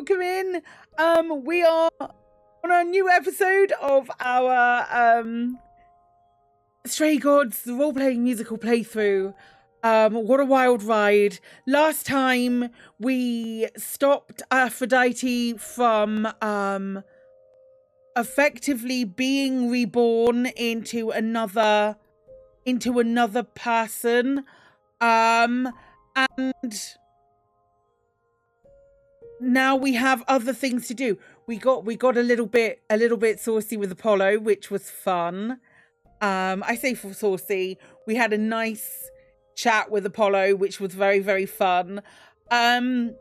welcome in. We are on a new episode of our Stray Gods role-playing musical playthrough. What a wild ride. Last time we stopped Aphrodite from effectively being reborn into another person. And now we have other things to do. We got a little bit saucy with Apollo, which was fun. I say for saucy. We had a nice chat with Apollo, which was very, very fun. I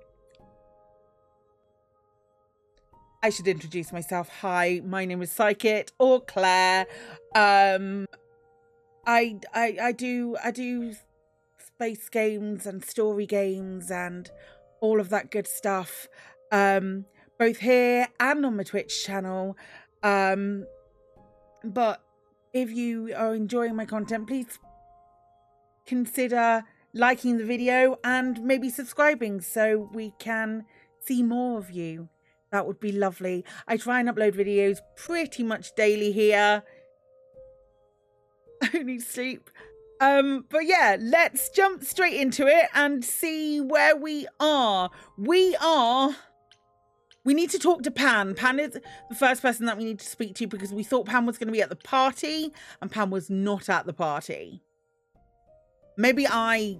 should introduce myself. Hi, my name is Psykit or Claire. I do space games and story games and all of that good stuff, both here and on my Twitch channel. But if you are enjoying my content, please consider liking the video and maybe subscribing so we can see more of you. That would be lovely. I try and upload videos pretty much daily here. I need sleep. But yeah, let's jump straight into it and see where we are. We need to talk to Pan. Pan is the first person that we need to speak to because we thought Pan was going to be at the party and Pan was not at the party. Maybe I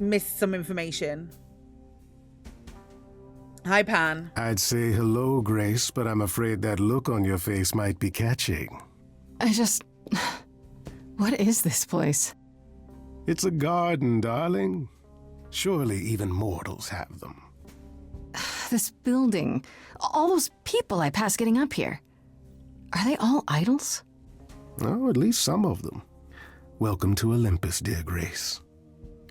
missed some information. Hi, Pan. I'd say hello, Grace, but I'm afraid that look on your face might be catching. What is this place? It's a garden, darling. Surely even mortals have them. This building. All those people I pass getting up here. Are they all idols? Oh, at least some of them. Welcome to Olympus, dear Grace.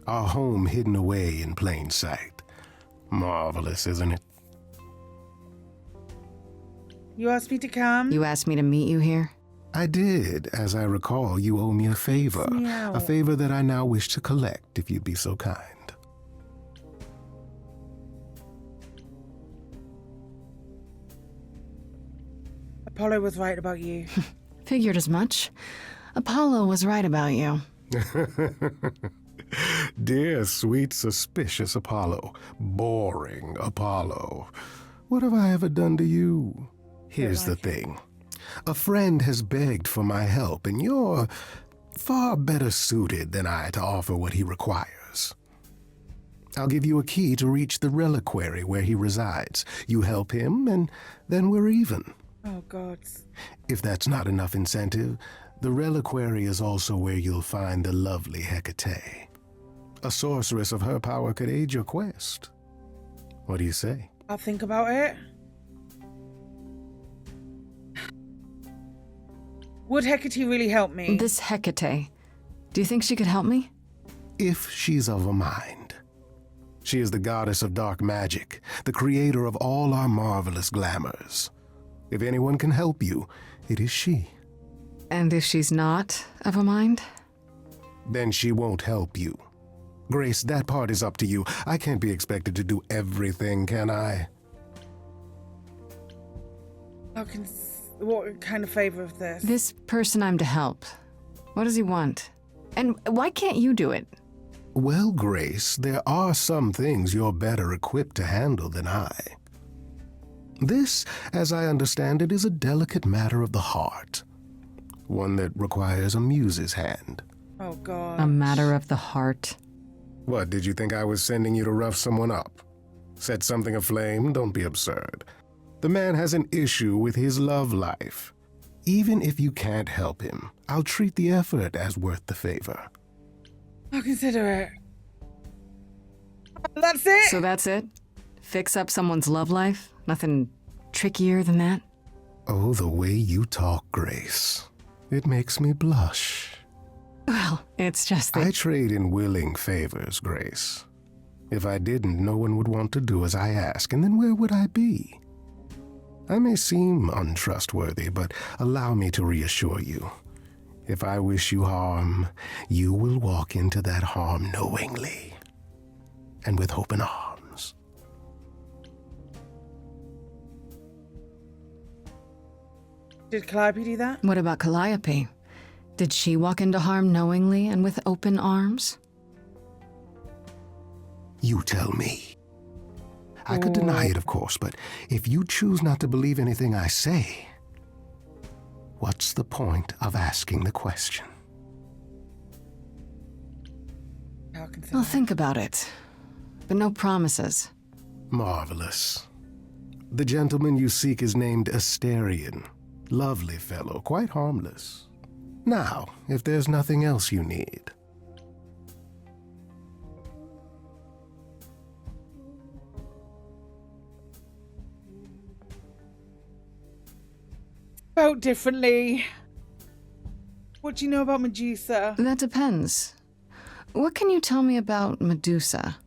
Our home hidden away in plain sight. Marvelous, isn't it? You asked me to come? You asked me to meet you here? I did. As I recall, you owe me a favor. Meow. A favor that I now wish to collect, if you'd be so kind. Apollo was right about you. Figured as much. Apollo was right about you. Dear, sweet, suspicious Apollo. Boring Apollo. What have I ever done to you? Here's the thing. A friend has begged for my help, and you're far better suited than I to offer what he requires. I'll give you a key to reach the reliquary where he resides. You help him, and then we're even. Oh, God. If that's not enough incentive, the reliquary is also where you'll find the lovely Hecate. A sorceress of her power could aid your quest. What do you say? I'll think about it. Would Hecate really help me? This Hecate. Do you think she could help me? If she's of a mind. She is the goddess of dark magic, the creator of all our marvelous glamours. If anyone can help you, it is she. And if she's not of a mind? Then she won't help you. Grace, that part is up to you. I can't be expected to do everything, can I? What kind of favor of this? This person I'm to help. What does he want? And why can't you do it? Well, Grace, there are some things you're better equipped to handle than I. This, as I understand it, is a delicate matter of the heart. One that requires a muse's hand. Oh, God. A matter of the heart. What, did you think I was sending you to rough someone up? Set something aflame? Don't be absurd. The man has an issue with his love life. Even if you can't help him, I'll treat the effort as worth the favor. I'll consider it. That's it? So that's it? Fix up someone's love life? Nothing trickier than that? Oh, the way you talk, Grace. It makes me blush. Well, it's just that... I trade in willing favors, Grace. If I didn't, no one would want to do as I ask, and then where would I be? I may seem untrustworthy, but allow me to reassure you. If I wish you harm, you will walk into that harm knowingly and with open arms. Did Calliope do that? What about Calliope? Did she walk into harm knowingly and with open arms? You tell me. I could deny it, of course, but if you choose not to believe anything I say, what's the point of asking the question? I'll think about it, but no promises. Marvelous. The gentleman you seek is named Asterion. Lovely fellow, quite harmless. Now, if there's nothing else you need. Felt differently. What do you know about Medusa? That depends. What can you tell me about Medusa?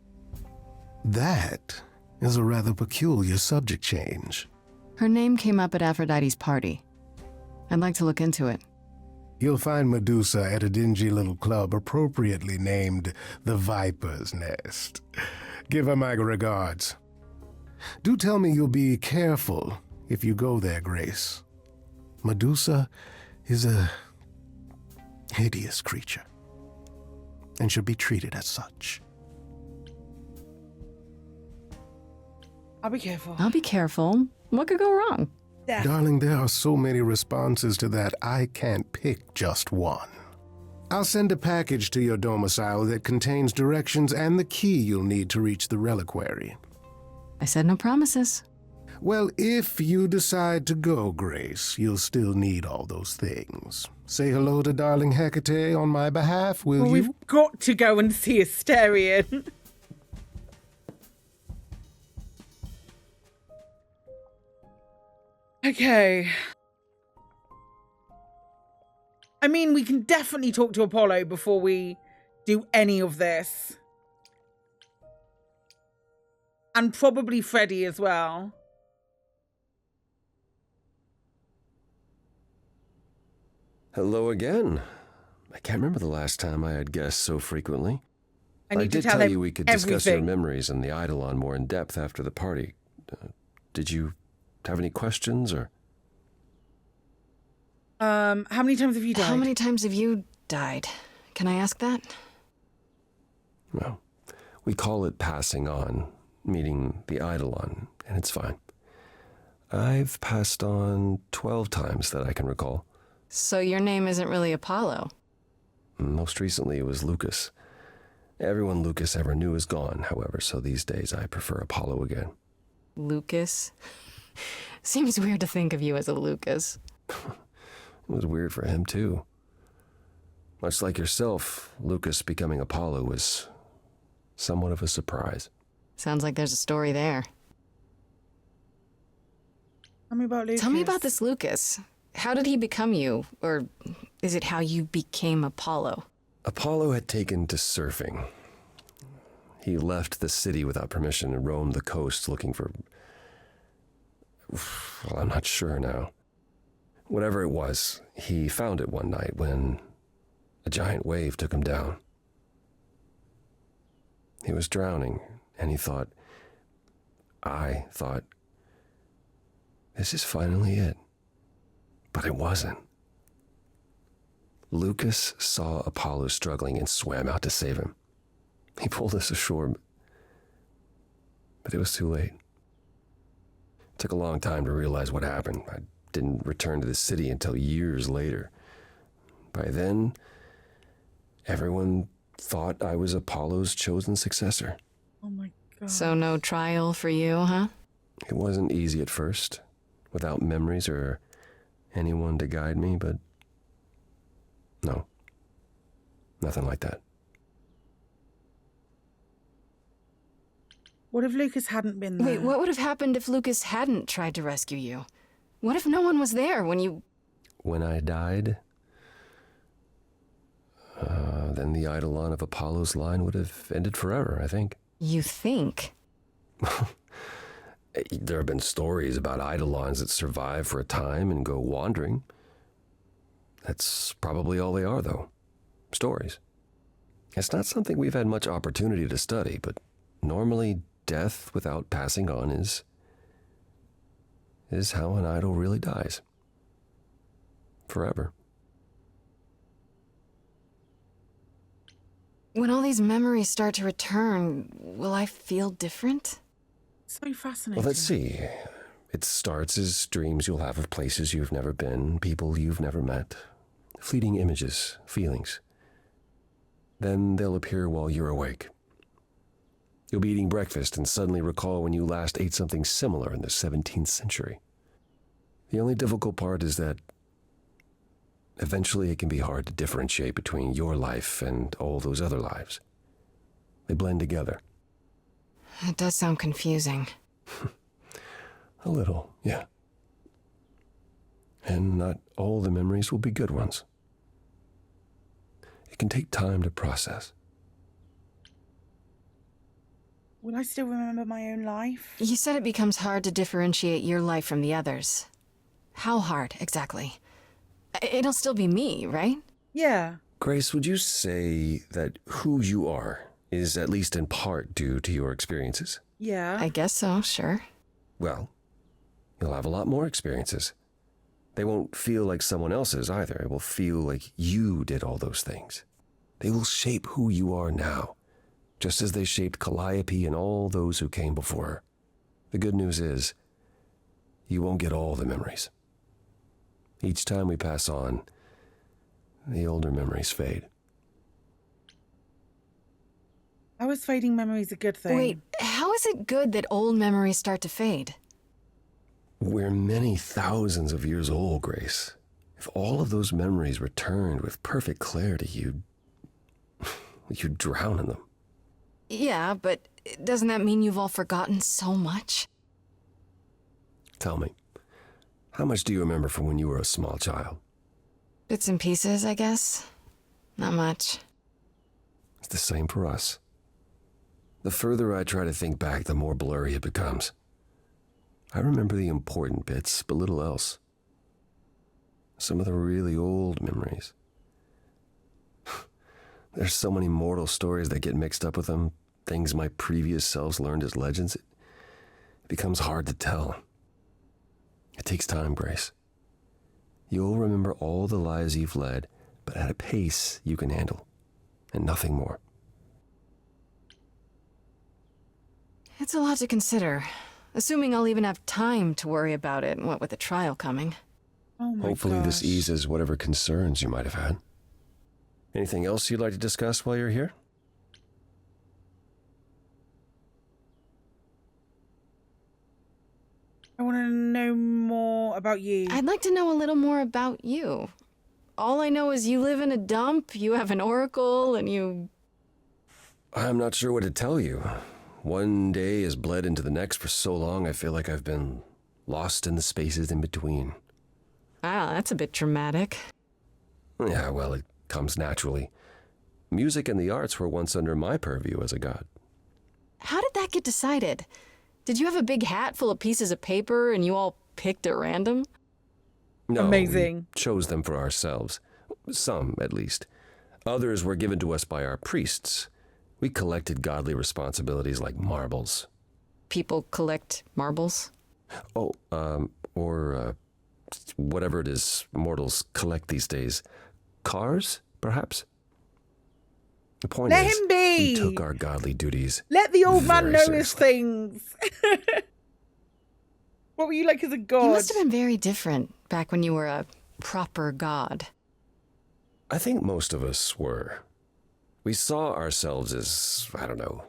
That is a rather peculiar subject change. Her name came up at Aphrodite's party. I'd like to look into it. You'll find Medusa at a dingy little club appropriately named the Viper's Nest. Give her my regards. Do tell me you'll be careful if you go there, Grace. Medusa is a hideous creature and should be treated as such. I'll be careful. I'll be careful. What could go wrong? Yeah. Darling, there are so many responses to that, I can't pick just one. I'll send a package to your domicile that contains directions and the key you'll need to reach the reliquary. I said no promises. Well, if you decide to go, Grace, you'll still need all those things. Say hello to darling Hecate on my behalf, will Well, you? we've got to go and see Asterion. Okay. I mean, we can definitely talk to Apollo before we do any of this. And probably Freddie as well. Hello again. I can't remember the last time I had guests so frequently. I did tell tell him you we could discuss your everything. memories and the Eidolon more in depth after the party. Did you have any questions, or? How many times have you died? How many times have you died? Can I ask that? Well, we call it passing on, meeting the Eidolon, and it's fine. I've passed on 12 times that I can recall. So your name isn't really Apollo? Most recently it was Lucas. Everyone Lucas ever knew is gone, however, so these days I prefer Apollo again. Lucas? Seems weird to think of you as a Lucas. It was weird for him, too. Much like yourself, Lucas becoming Apollo was somewhat of a surprise. Sounds like there's a story there. Tell me about Lucas. Tell me about this Lucas. How did he become you? Or is it how you became Apollo? Apollo had taken to surfing. He left the city without permission and roamed the coast looking for... Well, I'm not sure now. Whatever it was, he found it one night when a giant wave took him down. He was drowning, and I thought, this is finally it. But it wasn't. Lucas saw Apollo struggling and swam out to save him. He pulled us ashore, but it was too late. It took a long time to realize what happened. I didn't return to the city until years later. By then, everyone thought I was Apollo's chosen successor. Oh my god. So no trial for you, huh? It wasn't easy at first, without memories or anyone to guide me, but no, nothing like that. What if Lucas hadn't been there? Wait, what would have happened if Lucas hadn't tried to rescue you? What if no one was there when you... When I died, then the Eidolon of Apollo's line would have ended forever, I think. You think? There have been stories about Eidolons that survive for a time and go wandering. That's probably all they are, though. Stories. It's not something we've had much opportunity to study, but normally death without passing on is how an idol really dies. forever. When all these memories start to return, will I feel different? So fascinating. Well, let's see. It starts as dreams you'll have of places you've never been, people you've never met, fleeting images, feelings. Then they'll appear while you're awake. You'll be eating breakfast and suddenly recall when you last ate something similar in the 17th century. The only difficult part is that eventually it can be hard to differentiate between your life and all those other lives. They blend together. It does sound confusing. A little, yeah. And not all the memories will be good ones. It can take time to process. Will I still remember my own life? You said it becomes hard to differentiate your life from the others. How hard, exactly? It'll still be me, right? Yeah. Grace, would you say that who you are is at least in part due to your experiences? Yeah. I guess so, sure. Well, you'll have a lot more experiences. They won't feel like someone else's either. It will feel like you did all those things. They will shape who you are now, just as they shaped Calliope and all those who came before her. The good news is, you won't get all the memories. Each time we pass on, the older memories fade. How is fading memories a good thing? Wait, how is it good that old memories start to fade? We're many thousands of years old, Grace. If all of those memories returned with perfect clarity, you'd drown in them. Yeah, but doesn't that mean you've all forgotten so much? Tell me, how much do you remember from when you were a small child? Bits and pieces, I guess. Not much. It's the same for us. The further I try to think back, the more blurry it becomes. I remember the important bits, but little else. Some of the really old memories. There's so many mortal stories that get mixed up with them, things my previous selves learned as legends. It becomes hard to tell. It takes time, Grace. You'll remember all the lives you've led, but at a pace you can handle, and nothing more. It's a lot to consider. Assuming I'll even have time to worry about it, what with the trial coming. Oh my Hopefully this gosh. eases whatever concerns you might have had. Anything else you'd like to discuss while you're here? I want to know more about you. I'd like to know a little more about you. All I know is you live in a dump, you have an oracle, and you... I'm not sure what to tell you. One day has bled into the next for so long I feel like I've been lost in the spaces in between. Wow, that's a bit dramatic. Yeah, well, it comes naturally. Music and the arts were once under my purview as a god. How did that get decided? Did you have a big hat full of pieces of paper and you all picked at random? No, Amazing. we chose them for ourselves. Some, at least. Others were given to us by our priests. We collected godly responsibilities like marbles. People collect marbles? Oh, or whatever it is mortals collect these days. Cars, perhaps? The point Let is, him be. we took our godly duties Let the old man very know his seriously. things. What were you like as a god? You must have been very different back when you were a proper god. I think most of us were. We saw ourselves as, I don't know,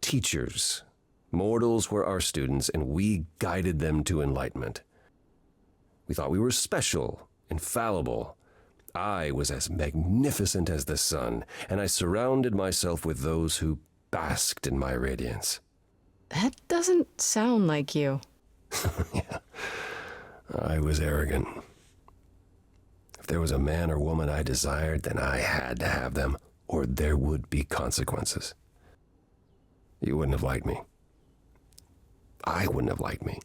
teachers. Mortals were our students, and we guided them to enlightenment. We thought we were special, infallible. I was as magnificent as the sun, and I surrounded myself with those who basked in my radiance. That doesn't sound like you. Yeah, I was arrogant. If there was a man or woman I desired, then I had to have them, or there would be consequences. You wouldn't have liked me. I wouldn't have liked me.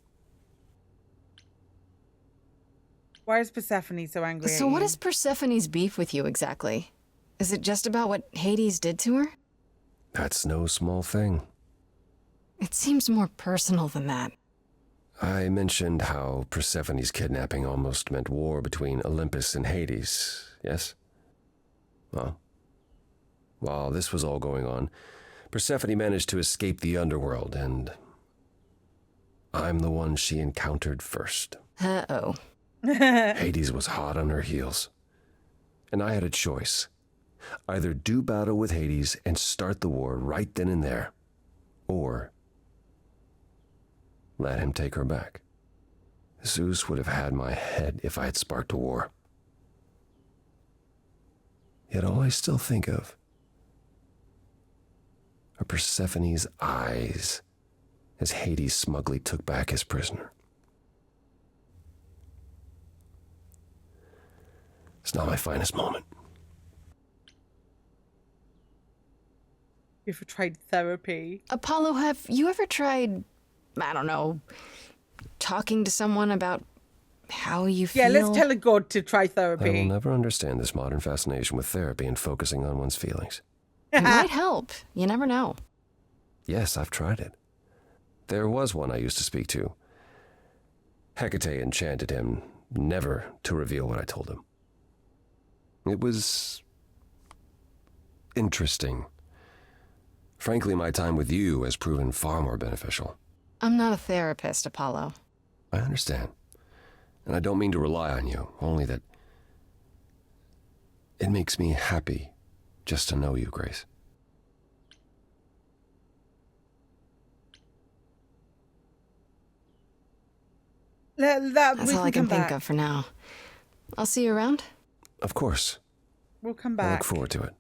Why is Persephone so angry So at what you? is Persephone's beef with you exactly? Is it just about what Hades did to her? That's no small thing. It seems more personal than that. I mentioned how Persephone's kidnapping almost meant war between Olympus and Hades, yes? Well, while this was all going on, Persephone managed to escape the underworld, and I'm the one she encountered first. Uh-oh. Hades was hot on her heels, and I had a choice. Either do battle with Hades and start the war right then and there, or let him take her back. Zeus would have had my head if I had sparked a war. Yet all I still think of are Persephone's eyes as Hades smugly took back his prisoner. It's not my finest moment. You ever tried therapy? Apollo, have you ever tried, I don't know, talking to someone about how you feel? Yeah, let's tell a god to try I therapy. will never understand this modern fascination with therapy and focusing on one's feelings. It might help. You never know. Yes, I've tried it. There was one I used to speak to. Hecate enchanted him never to reveal what I told him. It was interesting. Frankly, my time with you has proven far more beneficial. I'm not a therapist, Apollo. I understand. And I don't mean to rely on you, only that it makes me happy just to know you, Grace. That's all I can think of for now. I'll see you around. Of course. We'll come I back. look forward to it.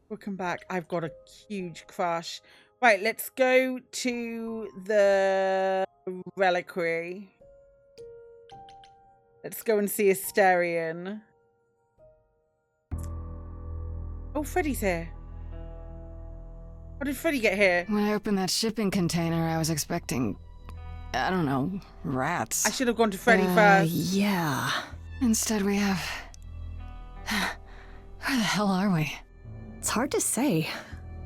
We'll come back. I've got a huge crush. Right, let's go to the reliquary. Let's go and see Asterion. Oh, Freddy's here. How did Freddy get here? When I opened that shipping container, I was expecting, I don't know, rats. I should have gone to Freddy first. Yeah. Instead we have... Where the hell are we? It's hard to say.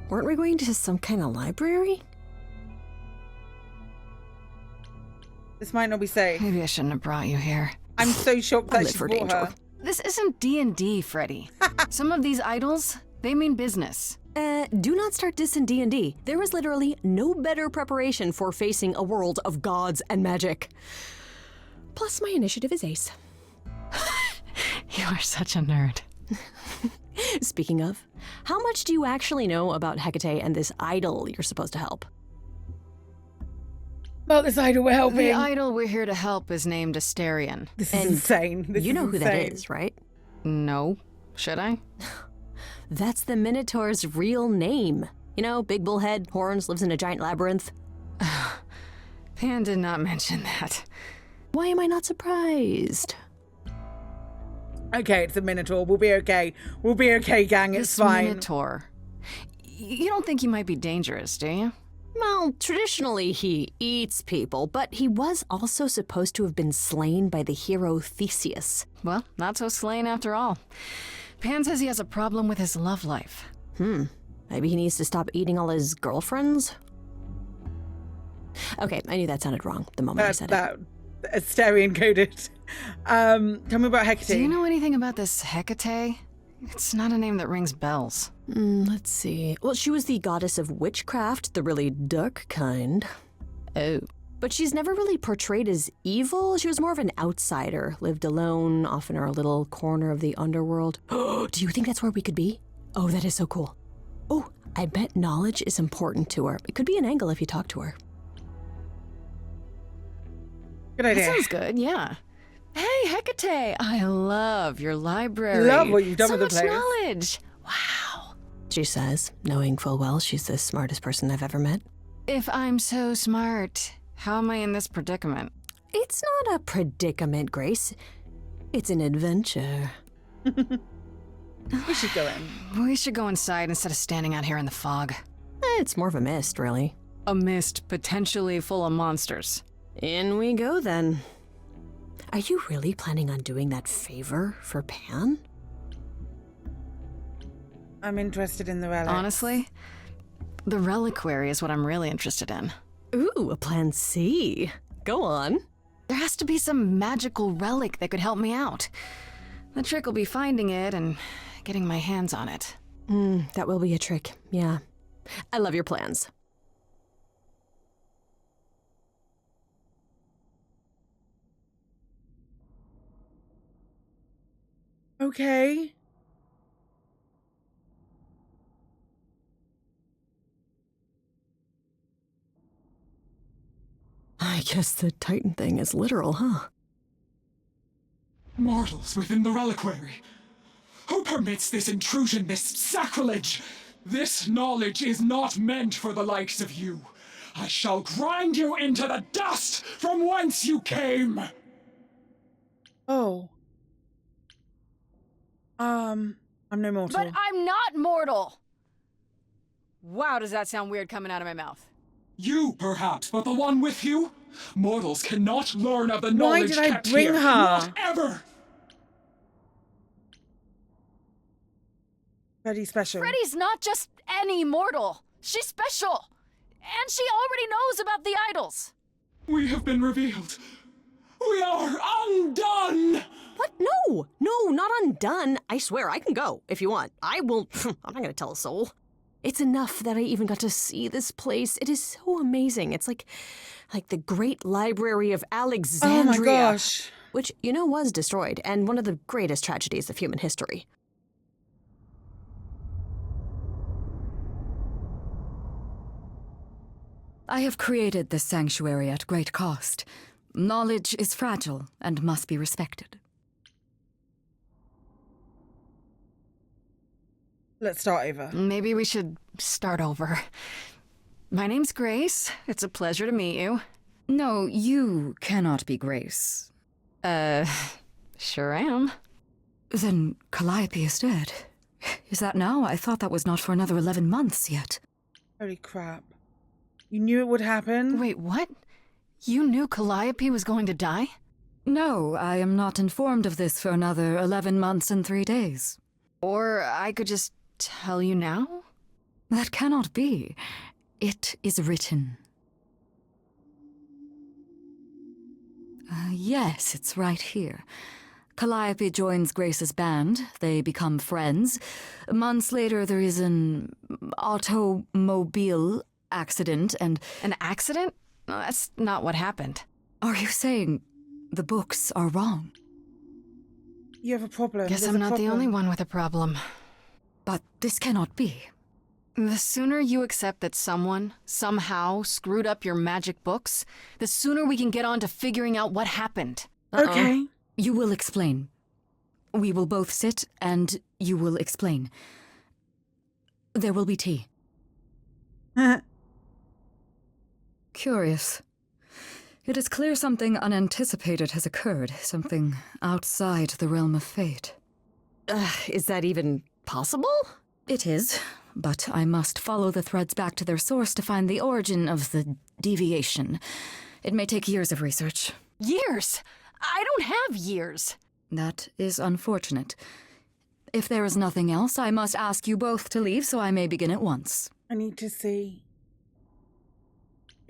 Weren't we going to some kind of library? This might not be safe. Maybe I shouldn't have brought you here. I'm so shocked I that live she for brought danger. her. This isn't D&D, Freddy. Some of these idols, they mean business. Do not start dissing D&D. There was literally no better preparation for facing a world of gods and magic. Plus, my initiative is ace. You are such a nerd. Speaking of, how much do you actually know about Hecate and this idol you're supposed to help? Well, this idol we're helping. The idol we're here to help is named Asterion. This is insane. This You is know who insane. that is, right? No. Should I? That's the Minotaur's real name. You know, big bullhead, horns, lives in a giant labyrinth. Pan did not mention that. Why am I not surprised? Okay, it's a Minotaur. We'll be okay. We'll be okay, gang. It's This fine. Minotaur. You don't think he might be dangerous, do you? Well, traditionally he eats people, but he was also supposed to have been slain by the hero Theseus. Well, not so slain after all. Pan says he has a problem with his love life. Maybe he needs to stop eating all his girlfriends? Okay, I knew that sounded wrong the moment I said it. That Asterion coded. Tell me about Hecate. Do you know anything about this Hecate? It's not a name that rings bells. Let's see. Well, she was the goddess of witchcraft, the really dark kind. Oh. But she's never really portrayed as evil. She was more of an outsider, lived alone, off in her little corner of the underworld. Do you think that's where we could be? Oh, that is so cool. Oh, I bet knowledge is important to her. It could be an angle if you talk to her. Good That idea. sounds good, yeah. Hey, Hecate, I love your library. Love what you've done so with the much place. knowledge. Wow. She says, knowing full well she's the smartest person I've ever met. If I'm so smart, how am I in this predicament? It's not a predicament, Grace. It's an adventure. We should go in. We should go inside instead of standing out here in the fog. It's more of a mist, really. A mist potentially full of monsters. In we go, then. Are you really planning on doing that favor for Pan? I'm interested in the relics. Honestly, the reliquary is what I'm really interested in. Ooh, a plan C. Go on. There has to be some magical relic that could help me out. The trick will be finding it and getting my hands on it. That will be a trick, yeah. I love your plans. Okay. I guess the Titan thing is literal, huh? Mortals within the reliquary. Who permits this intrusion, this sacrilege? This knowledge is not meant for the likes of you. I shall grind you into the dust from whence you came! Oh. I'm no mortal. But I'm not mortal! Wow, does that sound weird coming out of my mouth? You, perhaps, but the one with you? Mortals cannot learn of the Why knowledge did I kept bring here. her? Not ever! Freddy's special. Freddy's not just any mortal. She's special. And she already knows about the idols. We have been revealed. We are undone! What? No, not undone. I swear, I can go if you want. I will. I'm not gonna tell a soul. It's enough that I even got to see this place. It is so amazing. It's like the Great Library of Alexandria. Oh my gosh. Which, was destroyed, and one of the greatest tragedies of human history. I have created this sanctuary at great cost. Knowledge is fragile and must be respected. Let's start over. Maybe we should start over. My name's Grace. It's a pleasure to meet you. No, you cannot be Grace. Sure am. Then Calliope is dead. Is that now? I thought that was not for another 11 months yet. Holy crap. You knew it would happen? Wait, what? You knew Calliope was going to die? No, I am not informed of this for another 11 months and 3 days. Or I could just tell you now? That cannot be. It is written. Yes, it's right here. Calliope joins Grace's band. They become friends. Months later, there is an automobile accident and... An accident? No, that's not what happened. Are you saying the books are wrong? You have a problem. Guess There's I'm a not the problem. only one with a problem. But this cannot be. The sooner you accept that someone, somehow, screwed up your magic books, the sooner we can get on to figuring out what happened. Okay. You will explain. We will both sit and you will explain. There will be tea. Curious. It is clear something unanticipated has occurred, something outside the realm of fate. Is that even possible? It is, but I must follow the threads back to their source to find the origin of the deviation. It may take years of research. Years? I don't have years. That is unfortunate. If there is nothing else, I must ask you both to leave so I may begin at once. I need to see.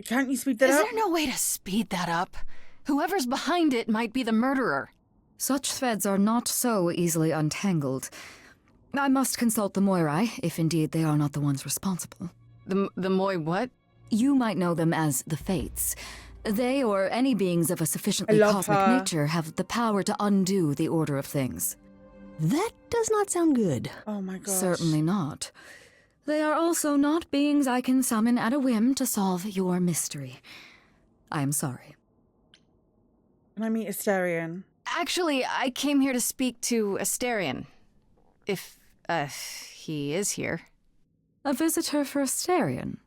Can't you speed that Is up? there no way to speed that up? Whoever's behind it might be the murderer. Such threads are not so easily untangled. I must consult the Moirai, if indeed they are not the ones responsible. The Moi what? You might know them as the Fates. They, or any beings of a sufficiently I love cosmic her. nature, have the power to undo the order of things. That does not sound good. Oh my gosh. Certainly not. They are also not beings I can summon at a whim to solve your mystery. I am sorry. Can I meet Asterion? Actually, I came here to speak to Asterion. If, he is here. A visitor for Asterion?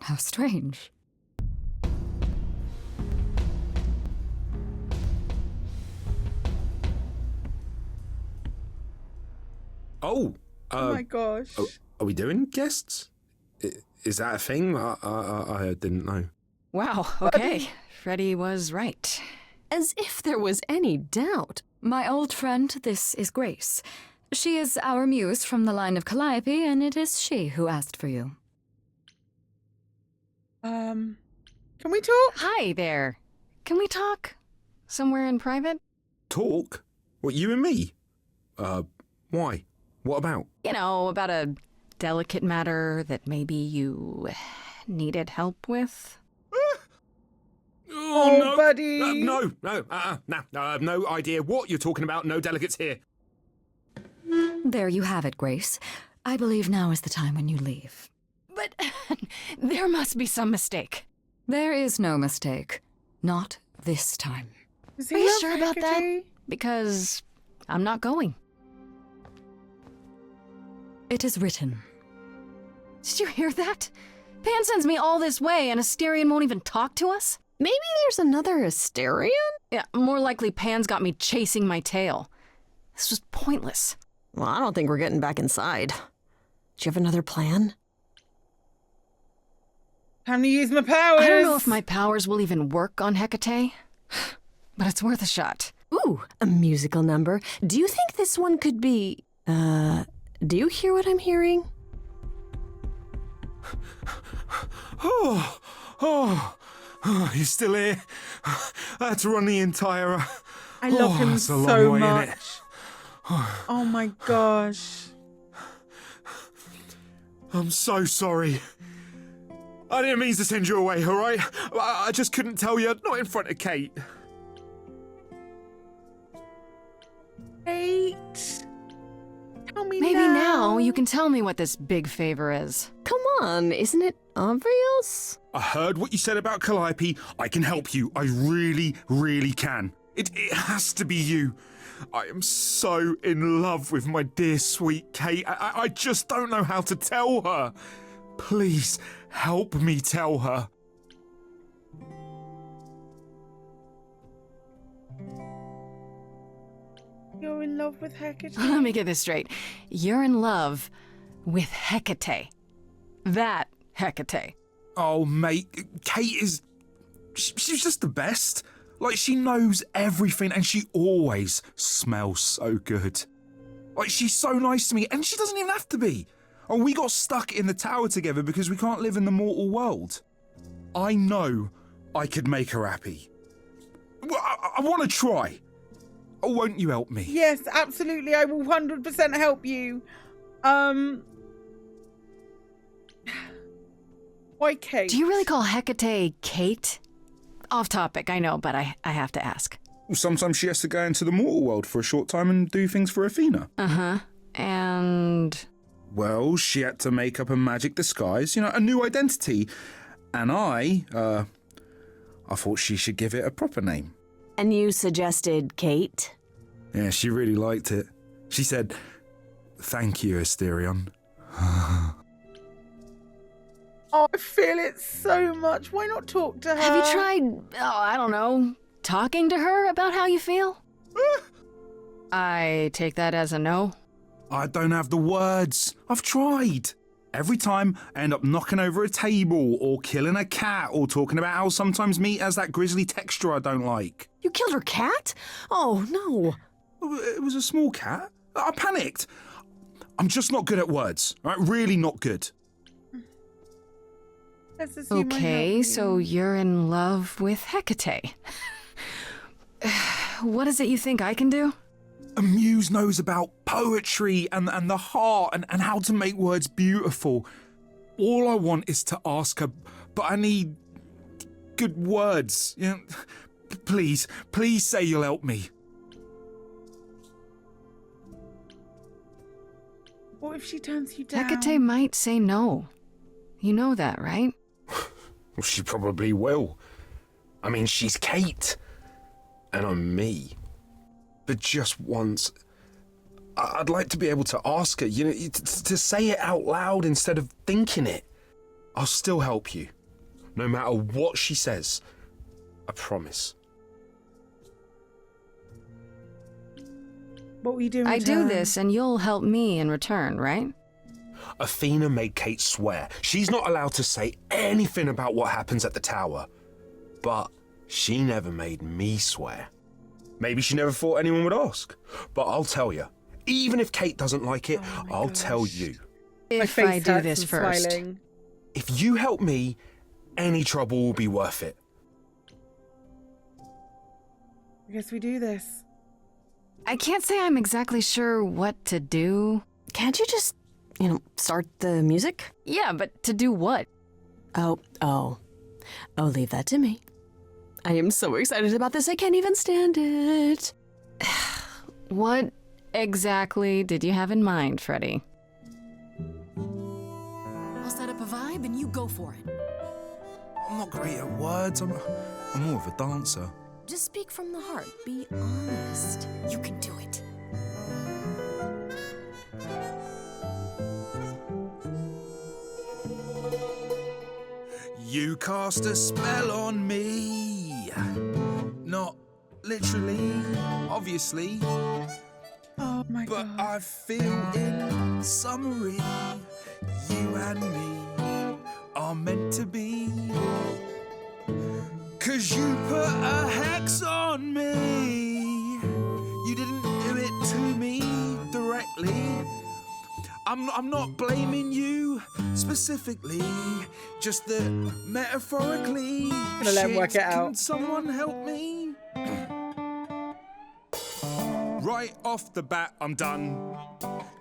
How strange. Oh, Oh my gosh. are we doing guests? Is that a thing? I didn't know. Wow, okay. Freddy was right. As if there was any doubt. My old friend, this is Grace. She is our muse from the line of Calliope, and it is she who asked for you. Can we talk? Hi there. Can we talk? Somewhere in private? Talk? What, you and me? Why? What about? You know, about a delicate matter that maybe you needed help with? Oh, no. buddy. No, I have no idea what you're talking about. No delegates here. There you have it, Grace. I believe now is the time when you leave. But there must be some mistake. There is no mistake. Not this time. Does he Are you love sure about that? Hecate? Because I'm not going. It is written. Did you hear that? Pan sends me all this way and Asterion won't even talk to us? Maybe there's another Asterion? Yeah, more likely Pan's got me chasing my tail. This was pointless. Well, I don't think we're getting back inside. Do you have another plan? Time to use my powers. I don't know if my powers will even work on Hecate, but it's worth a shot. Ooh, a musical number. Do you think this one could be... do you hear what I'm hearing? Oh, you're still here. I had to run the entire... I love him that's a long so way, much. innit? Oh my gosh. I'm so sorry. I didn't mean to send you away, all right? I just couldn't tell you, not in front of Kate. Kate. Tell me Maybe now you can tell me what this big favor is. Come on, isn't it obvious? I heard what you said about Calliope. I can help you. I really, really can. It has to be you. I am so in love with my dear sweet Kate. I just don't know how to tell her. Please help me tell her. You're in love with Hecate? Let me get this straight. You're in love with Hecate. That Hecate. Oh, mate, Kate is... She's just the best. Like, she knows everything and she always smells so good. Like, she's so nice to me and she doesn't even have to be. Oh, we got stuck in the tower together because we can't live in the mortal world. I know I could make her happy. Well, I want to try. Oh, won't you help me? Yes, absolutely. I will 100% help you. Why Kate? Do you really call Hecate Kate? Off topic, I know, but I have to ask. Well, sometimes she has to go into the mortal world for a short time and do things for Athena. Uh-huh. And... Well, she had to make up a magic disguise, you know, a new identity. And I thought she should give it a proper name. And you suggested Kate? Yeah, she really liked it. She said, "Thank you, Asterion." Oh, I feel it so much. Why not talk to her? have you tried, I don't know, talking to her about how you feel? I take that as a no. I don't have the words. I've tried. Every time I end up knocking over a table or killing a cat or talking about how sometimes meat has that grisly texture I don't like. You killed her cat? Oh, no. It was a small cat. I panicked. I'm just not good at words. Right? Really not good. Let's assume I Okay, help so you. you're in love with Hecate. What is it you think I can do? A muse knows about poetry and the heart and how to make words beautiful. All I want is to ask her, but I need good words. You know, please say you'll help me. What if she turns you down? Hecate might say no. You know that, right? Well, she probably will. I mean, she's Kate, and I'm me. But just once, I'd like to be able to ask her, you know, to say it out loud instead of thinking it. I'll still help you, no matter what she says. I promise. What were you doing? I with do her? this and you'll help me in return, right? Athena made Kate swear she's not allowed to say anything about what happens at the tower. But she never made me swear. Maybe she never thought anyone would ask. But I'll tell you, even if Kate doesn't like it, I'll tell you. My If face I do hurts this from first. smiling. If you help me, any trouble will be worth it. I guess we do this. I can't say I'm exactly sure what to do. Can't you just, start the music? Yeah, but to do what? Oh, leave that to me. I am so excited about this, I can't even stand it. What exactly did you have in mind, Freddie? I'll set up a vibe and you go for it. I'm not great at words. I'm more of a dancer. Just speak from the heart. Be honest. You can do it. You cast a spell on me. Not literally, obviously. Oh my But god. I feel in summary, you and me are meant to be. 'Cause you put a hex on me. You didn't do it to me directly. I'm not blaming you specifically, just that metaphorically. Gonna let him work it out. Can someone help me? Right off the bat, I'm done.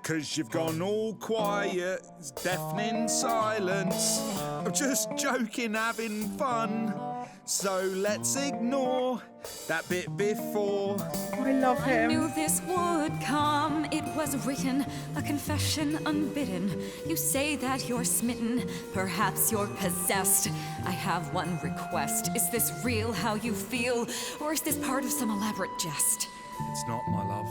'Cause you've gone all quiet, it's deafening silence. I'm just joking, having fun. So let's ignore that bit before. I love I knew him. this would come. It was written, a confession unbidden. You say that you're smitten, perhaps you're possessed. I have one request. Is this real how you feel, or is this part of some elaborate jest? It's not, my love.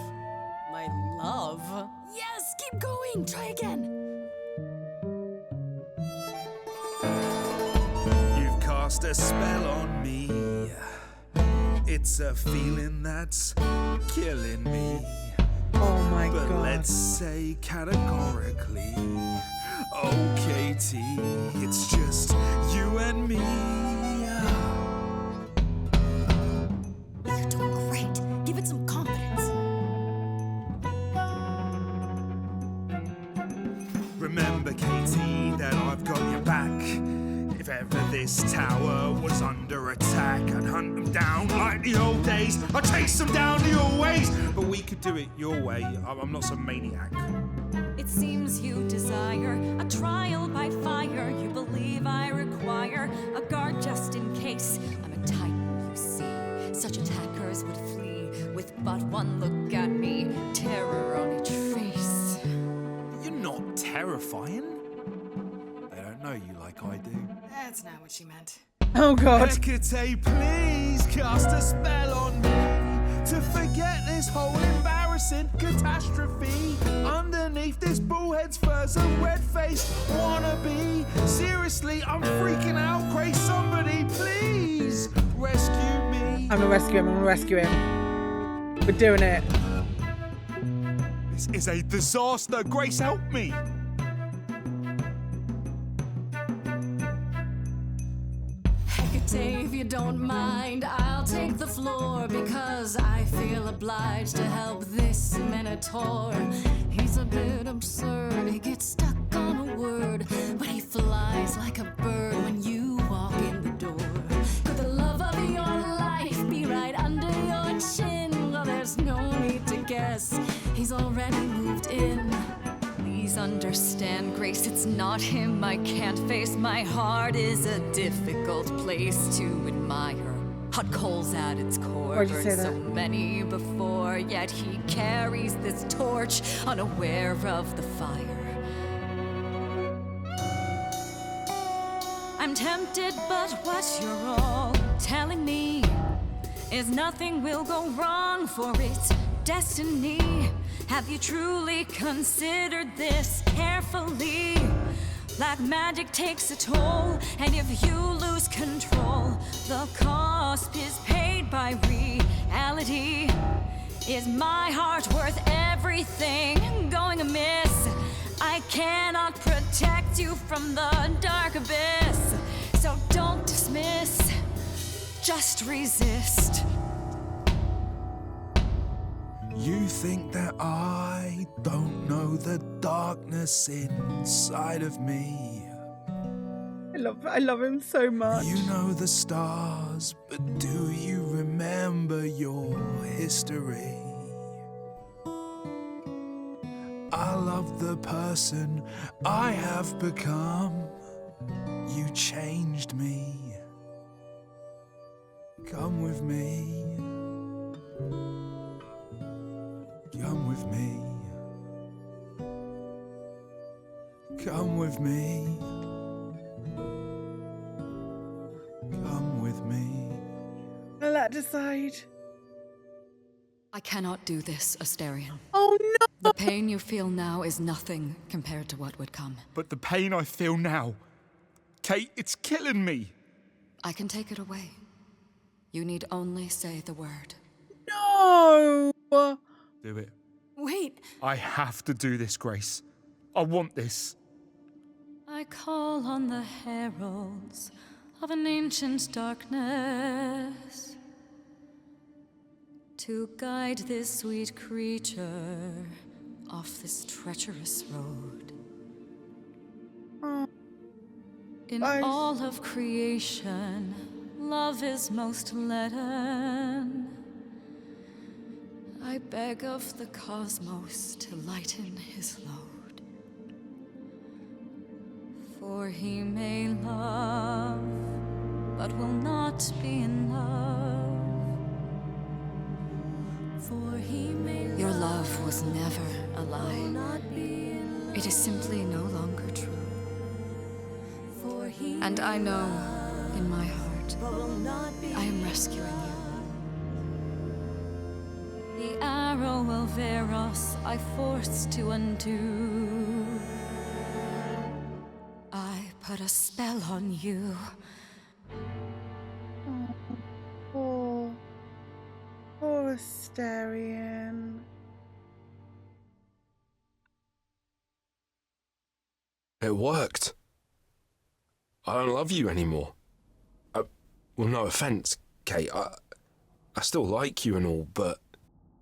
My love. Yes, keep going. Try again. You've cast a spell on me. It's a feeling that's killing me. Oh my But god. let's say categorically, oh Katie, it's just you and me. You're doing great. Give it some confidence. Remember, Katie, that I've got your back. If ever this tower was under attack, I'd hunt them down like the old days. I'd chase them down the old ways. But we could do it your way. I'm not some maniac. It seems you desire a trial by fire. You believe I require a guard just in case. I'm a titan, you see. Such attackers would flee with but one look at me. Terror on each face. You're not terrifying. They don't know you like I do. That's not what she meant. Oh god. Hecate, please cast a spell on me to forget this whole embarrassing catastrophe. Underneath this bullhead's fur's a red-faced wannabe. Seriously, I'm freaking out. Grace, somebody, please rescue me. I'm gonna rescue him. We're doing it. This is a disaster. Grace, help me. Hecate, if you don't mind, I'll take the floor because I feel obliged to help this minotaur. He's a bit absurd, he gets stuck on a word, but he flies like a bird when you walk in the door. Could the love of your life be right under your chin? Well, there's no need to guess, he's already moved in. Please understand, Grace, it's not him I can't face. My heart is a difficult place to admire. Hot coals at its core, Why'd you say burned so that? many before, yet he carries this torch, unaware of the fire. I'm tempted, but what you're all telling me is nothing will go wrong, for it's destiny. Have you truly considered this carefully? Black magic takes a toll, and if you lose control, the cost is paid by reality. Is my heart worth everything going amiss? I cannot protect you from the dark abyss, so don't dismiss, just resist. You think that I don't know the darkness inside of me? I I love him so much. You know the stars, but do you remember your history? I love the person I have become. You changed me. Come with me. Come with me. Come with me. Come with me. I'll let decide. I cannot do this, Asterion. Oh no! The pain you feel now is nothing compared to what would come. But the pain I feel now, Kate, it's killing me. I can take it away. You need only say the word. No! Do it. Wait! I have to do this, Grace. I want this. I call on the heralds of an ancient darkness to guide this sweet creature off this treacherous road. In all of creation, love is most leaden. I beg of the cosmos to lighten his load. For he may love, but will not be in love. For he may love, Your love was never a lie. It is simply no longer true. And I know, in my heart, I am rescuing you. the arrow of Eros I forced to undo. I put a spell on you. Poor Asterion. It worked. I don't love you anymore. Well, no offense, Kate. I still like you and all, but...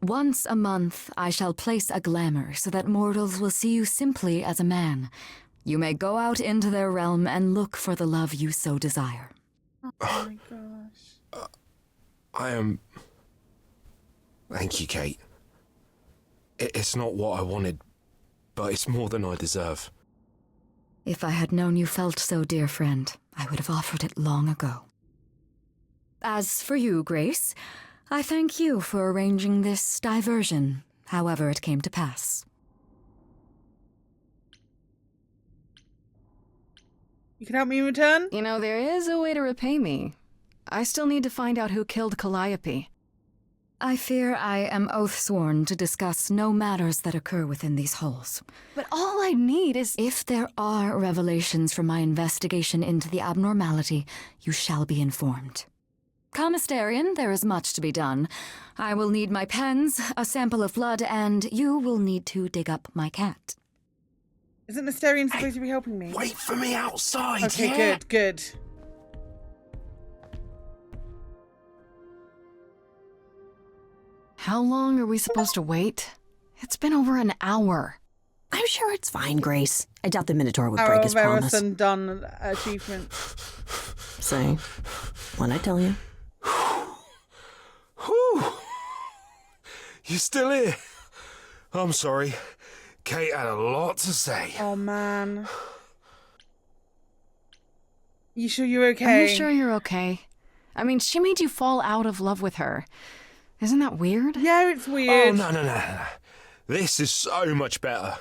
Once a month, I shall place a glamour so that mortals will see you simply as a man. You may go out into their realm and look for the love you so desire. Oh my gosh. I am... Thank you, Kate. It's not what I wanted, but it's more than I deserve. If I had known you felt so, dear friend, I would have offered it long ago. As for you, Grace, I thank you for arranging this diversion, however it came to pass. You can help me in return? You know, there is a way to repay me. I still need to find out who killed Calliope. I fear I am oath-sworn to discuss no matters that occur within these halls. But all I need is... If there are revelations from my investigation into the abnormality, you shall be informed. Come, Asterion, there is much to be done. I will need my pens, a sample of blood, and you will need to dig up my cat. Isn't Asterion supposed to be helping me? Wait for me outside, Okay, yeah? good. How long are we supposed to wait? It's been over an hour. I'm sure it's fine, Grace. I doubt the Minotaur would break Arrow his of Eros promise. undone achievement. Say, what'd I tell you? Whew. You still here? I'm sorry. Kate had a lot to say. Oh man. You sure you're Are okay? you sure you're okay? I mean, she made you fall out of love with her. Isn't that weird? Yeah, it's weird. Oh, no. This is so much better.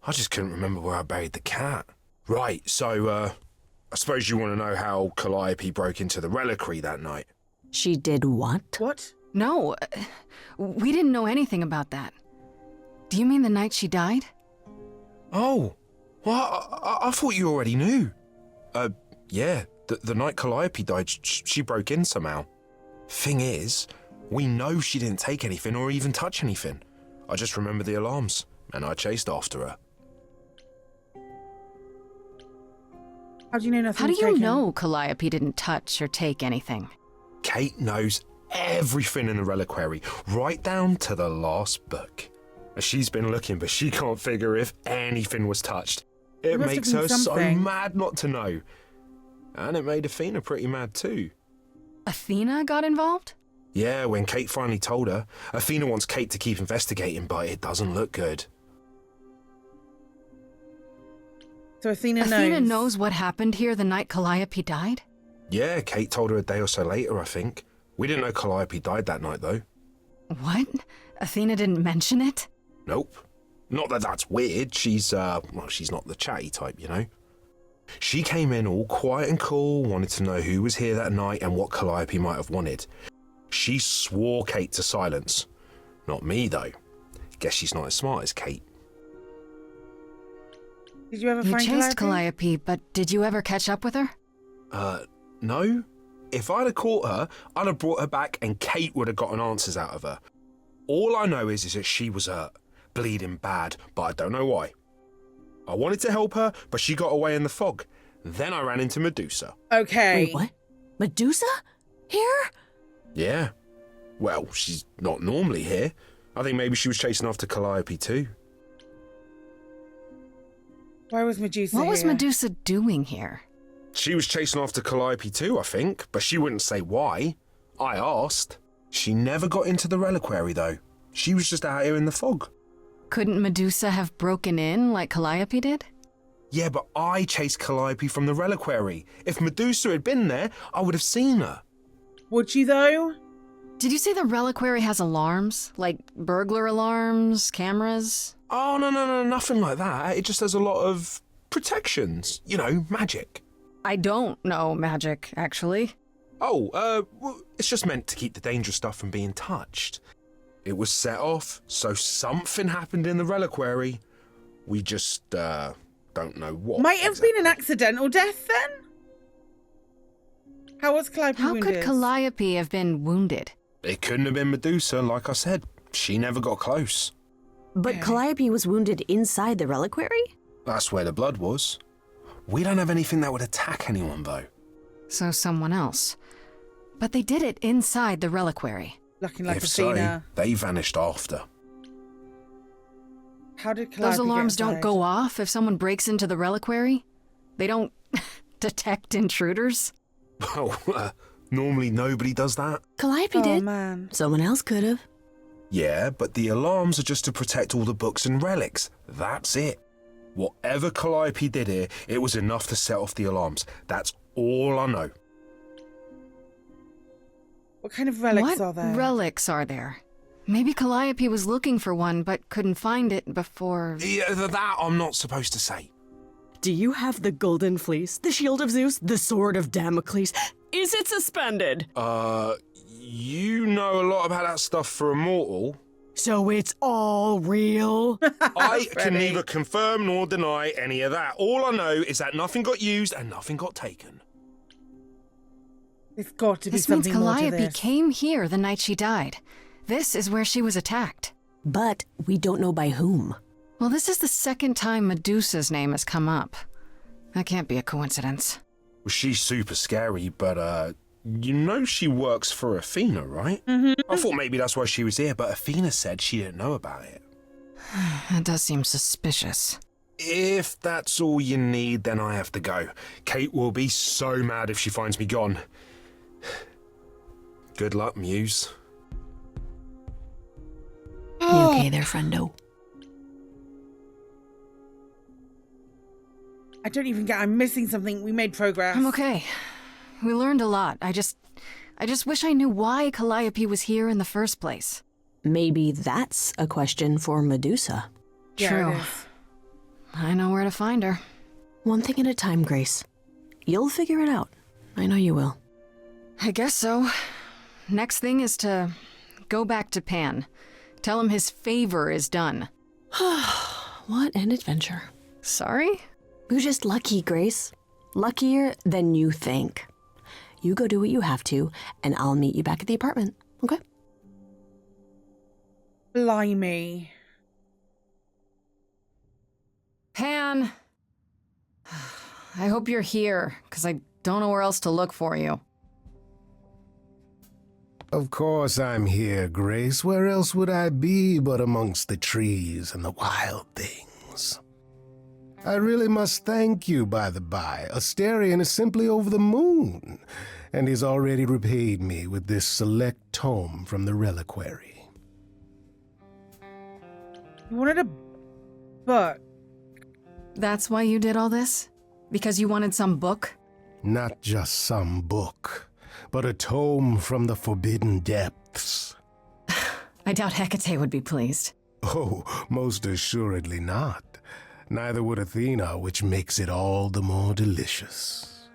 I just couldn't remember where I buried the cat. Right, so, I suppose you want to know how Calliope broke into the reliquary that night. She did what? What? No, we didn't know anything about that. Do you mean the night she died? Oh, well, I thought you already knew. Yeah, the night Calliope died, she broke in somehow. Thing is, we know she didn't take anything or even touch anything. I just remember the alarms, and I chased after her. How do you know nothing? How do you know Calliope didn't touch or take anything? Kate knows everything in the reliquary, right down to the last book. She's been looking, but she can't figure if anything was touched. It must have makes been her something. so mad not to know. And it made Athena pretty mad too. Athena got involved? Yeah, when Kate finally told her. Athena wants Kate to keep investigating, but it doesn't look good. So Athena knows what happened here the night Calliope died? Yeah, Kate told her a day or so later, I think. We didn't know Calliope died that night, though. What? Athena didn't mention it? Nope. Not that that's weird. She's not the chatty type, you know. She came in all quiet and cool, wanted to know who was here that night and what Calliope might have wanted. She swore Kate to silence. Not me, though. Guess she's not as smart as Kate. Did you ever You find chased Calliope, but did you ever catch up with her? No. If I'd have caught her, I'd have brought her back and Kate would have gotten answers out of her. All I know is that she was hurt, bleeding bad, but I don't know why. I wanted to help her, but she got away in the fog. Then I ran into Medusa. Okay. Wait, what? Medusa? Here? Yeah. Well, she's not normally here. I think maybe she was chasing after Calliope too. Why was Medusa What was here? Medusa doing here? She was chasing after Calliope too, I think, but she wouldn't say why. I asked. She never got into the reliquary though. She was just out here in the fog. Couldn't Medusa have broken in like Calliope did? Yeah, but I chased Calliope from the reliquary. If Medusa had been there, I would have seen her. Would you though? Did you say the reliquary has alarms? Like burglar alarms, cameras? Oh, no, nothing like that. It just has a lot of protections. You know, magic. I don't know magic, actually. Oh, well, it's just meant to keep the dangerous stuff from being touched. It was set off, so something happened in the reliquary. We just, don't know what. Might have been an accidental death then? How was Calliope How wounded? could Calliope have been wounded? It couldn't have been Medusa, like I said. She never got close. But Calliope was wounded inside the reliquary? That's where the blood was. We don't have anything that would attack anyone, though. So someone else. But they did it inside the reliquary. Looking like If Athena. so, they vanished after. How did Calliope Those alarms get don't inside? go off if someone breaks into the reliquary? They don't detect intruders? Well, normally nobody does that. Calliope Oh did. man. Someone else could have. Yeah, but the alarms are just to protect all the books and relics. That's it. Whatever Calliope did here, it was enough to set off the alarms. That's all I know. What kind of relics What are there? relics are there? Maybe Calliope was looking for one but couldn't find it before... Yeah, that I'm not supposed to say. Do you have the golden fleece, the shield of Zeus, the sword of Damocles? Is it suspended? You know a lot about that stuff for a mortal. So it's all real? I can Freddie. neither confirm nor deny any of that. All I know is that nothing got used and nothing got taken. There's got to be This means something more to Calliope this. came here the night she died. This is where she was attacked. But we don't know by whom. Well, this is the second time Medusa's name has come up. That can't be a coincidence. Well, she's super scary, but, you know she works for Athena, right? Mm-hmm. I thought maybe that's why she was here, but Athena said she didn't know about it. That does seem suspicious. If that's all you need, then I have to go. Kate will be so mad if she finds me gone. Good luck, Muse. You okay there, friendo? I don't even get. I'm missing something. We made progress. I'm okay. We learned a lot. I just wish I knew why Calliope was here in the first place. Maybe that's a question for Medusa. Yeah, True. it is. I know where to find her. One thing at a time, Grace. You'll figure it out. I know you will. I guess so. Next thing is to go back to Pan. Tell him his favor is done. What an adventure. Sorry? You're just lucky, Grace. Luckier than you think. You go do what you have to, and I'll meet you back at the apartment, okay? Blimey. Pan! I hope you're here, because I don't know where else to look for you. Of course I'm here, Grace. Where else would I be but amongst the trees and the wild things? I really must thank you, by the by. Asterion is simply over the moon, and he's already repaid me with this select tome from the reliquary. You wanted a book. That's why you did all this? Because you wanted some book? Not just some book, but a tome from the forbidden depths. I doubt Hecate would be pleased. Oh, most assuredly not. Neither would Athena, which makes it all the more delicious.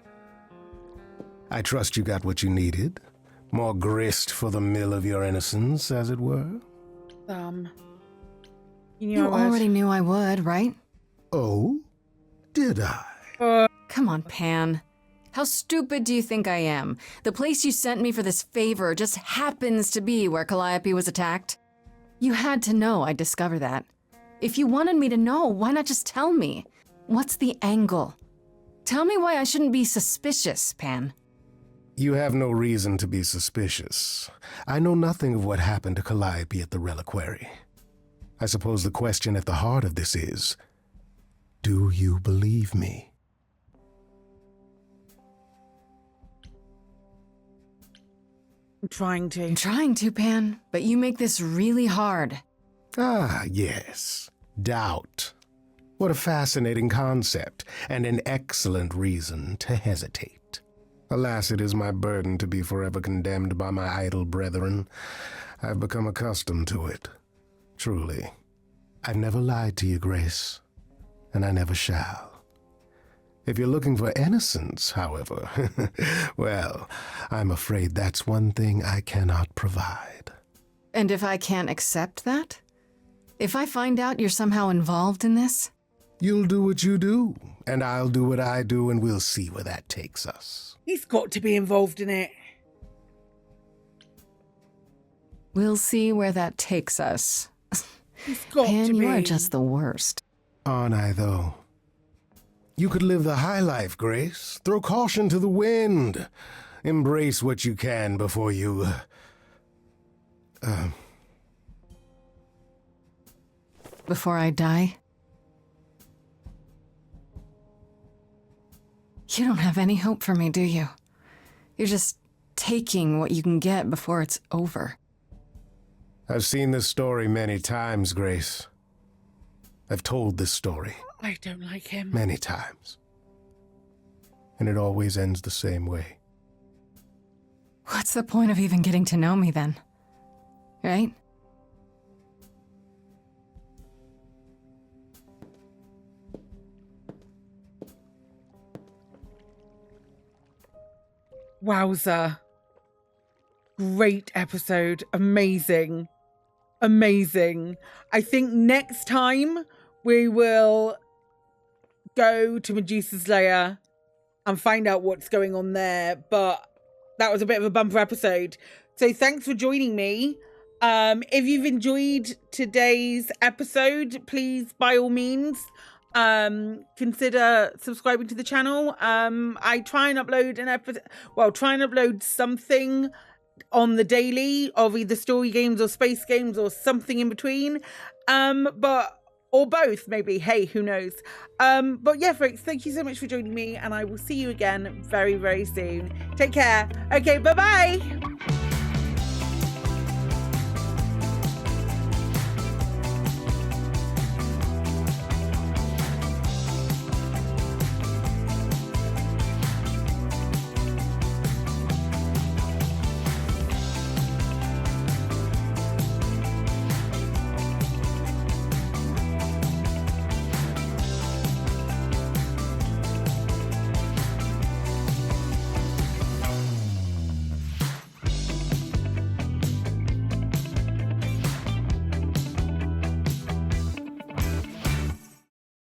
I trust you got what you needed. More grist for the mill of your innocence, as it were. You already knew I would, right? Oh? Did I? Come on, Pan. How stupid do you think I am? The place you sent me for this favor just happens to be where Calliope was attacked. You had to know I'd discover that. If you wanted me to know, why not just tell me? What's the angle? Tell me why I shouldn't be suspicious, Pan. You have no reason to be suspicious. I know nothing of what happened to Calliope at the reliquary. I suppose the question at the heart of this is, do you believe me? I'm trying to. I'm trying to, Pan, but you make this really hard. Ah, yes. Doubt. What a fascinating concept, and an excellent reason to hesitate. Alas, it is my burden to be forever condemned by my idle brethren. I've become accustomed to it. Truly. I've never lied to you, Grace, and I never shall. If you're looking for innocence, however, well, I'm afraid that's one thing I cannot provide. And if I can't accept that? If I find out you're somehow involved in this? You'll do what you do, and I'll do what I do, and we'll see where that takes us. He's got to be involved in it. We'll see where that takes us. He's got Pan, to be. you are just the worst. Aren't I, though? You could live the high life, Grace. Throw caution to the wind. Embrace what you can before you... Before I die? You don't have any hope for me, do you? You're just taking what you can get before it's over. I've seen this story many times, Grace. I've told this story I don't like him. many times. And it always ends the same way. What's the point of even getting to know me then? Right? Wowza. Great episode. Amazing. Amazing. I think next time we will go to Medusa's lair and find out what's going on there. But that was a bit of a bumper episode. So thanks for joining me. If you've enjoyed today's episode, please, by all means, consider subscribing to the channel. I try and upload an episode, try and upload something on the daily of either story games or space games or something in between. Or both, maybe. Hey, who knows? But yeah, folks, thank you so much for joining me, and I will see you again very, very soon. Take care. Okay, bye-bye.